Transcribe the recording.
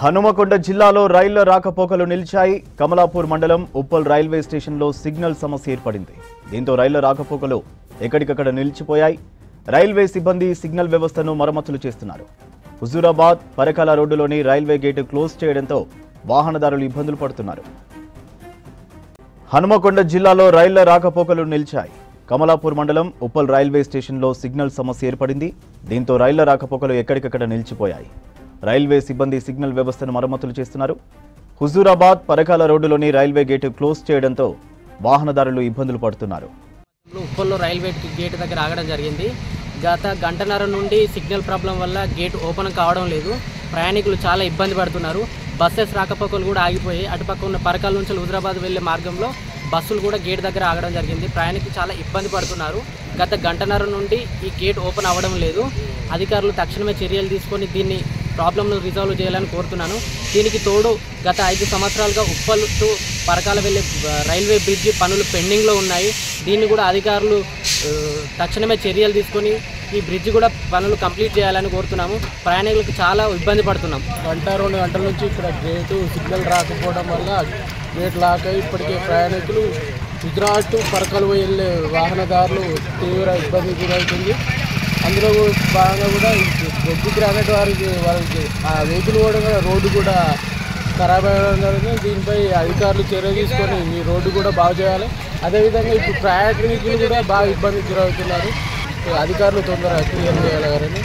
హనుమకొండ జిల్లాలో రైళ్ల రాకపోకలు నిలిచాయి. కమలాపూర్ మండలం ఉప్పల్ రైల్వే స్టేషన్లో సిగ్నల్ సమస్య ఏర్పడింది. దీంతో రైళ్ల రాకపోకలు ఎక్కడికక్కడ నిలిచిపోయాయి. రైల్వే సిబ్బంది సిగ్నల్ వ్యవస్థను మరమ్మతులు చేస్తున్నారు. హుజూరాబాద్ పరకాల రోడ్డులోని రైల్వే గేటు క్లోజ్ చేయడంతో వాహనదారులు ఇబ్బందులు పడుతున్నారు. హనుమకొండ జిల్లాలో రైళ్ల రాకపోకలు నిలిచాయి. కమలాపూర్ మండలం ఉప్పల్ రైల్వే స్టేషన్లో సిగ్నల్ సమస్య ఏర్పడింది. దీంతో రైళ్ల రాకపోకలు ఎక్కడికక్కడ నిలిచిపోయాయి. రైల్వే సిబ్బంది సిగ్నల్ వ్యవస్థను మరమ్మతులు చేస్తున్నారు. హుజూరాబాద్ పరకాల రోడ్డులోని రైల్వే గేటు క్లోజ్ చేయడంతో వాహనదారులు ఇబ్బందులు పడుతున్నారు. ఉప్పల్లో రైల్వే గేట్ దగ్గర ఆగడం జరిగింది. గత గంటన్నర నుండి సిగ్నల్ ప్రాబ్లం వల్ల గేట్ ఓపెన్ కావడం లేదు. ప్రయాణికులు చాలా ఇబ్బంది పడుతున్నారు. బస్సెస్ రాకపోకలు కూడా ఆగిపోయి అటుపక్క ఉన్న పరకాల నుంచి హుజూరాబాద్ వెళ్లే మార్గంలో బస్సులు కూడా గేట్ దగ్గర ఆగడం జరిగింది. ప్రయాణికులు చాలా ఇబ్బంది పడుతున్నారు. గత గంటన్నర నుండి ఈ గేట్ ఓపెన్ అవ్వడం లేదు. అధికారులు తక్షణమే చర్యలు తీసుకొని దీన్ని ప్రాబ్లంను రిజాల్వ్ చేయాలని కోరుతున్నాను. దీనికి తోడు గత 5 సంవత్సరాలుగా ఉప్పల్ టు పరకాల వెళ్ళే రైల్వే బ్రిడ్జి పనులు పెండింగ్లో ఉన్నాయి. దీన్ని కూడా అధికారులు తక్షణమే చర్యలు తీసుకొని ఈ బ్రిడ్జి కూడా పనులు కంప్లీట్ చేయాలని కోరుతున్నాము. ప్రయాణికులకు చాలా ఇబ్బంది పడుతున్నాం. 1-2 గంటల నుంచి ఇక్కడ గేటు సిగ్నల్ రాకపోవడం వల్ల గేట్ లాక్ అయ్యి ఇప్పటికే ప్రయాణికులు హుజూరాబాద్ టు పరకాల వెళ్ళే వాహనదారులు తీవ్ర ఇబ్బంది గురవుతుంది. అందులో భాగంగా కూడా బొగ్గు గ్రానైట్ వాళ్ళకి ఆ వెహికల్ కూడా రోడ్డు కూడా ఖరాబ్ అవ్వడం జరిగింది. దీనిపై అధికారులు చర్య తీసుకొని ఈ రోడ్డు కూడా బాగు చేయాలి. అదేవిధంగా ఇప్పుడు ప్రయాణికులు కూడా బాగా ఇబ్బంది గురవుతున్నారు. అధికారులు తొందరగా క్లియర్ చేయాలని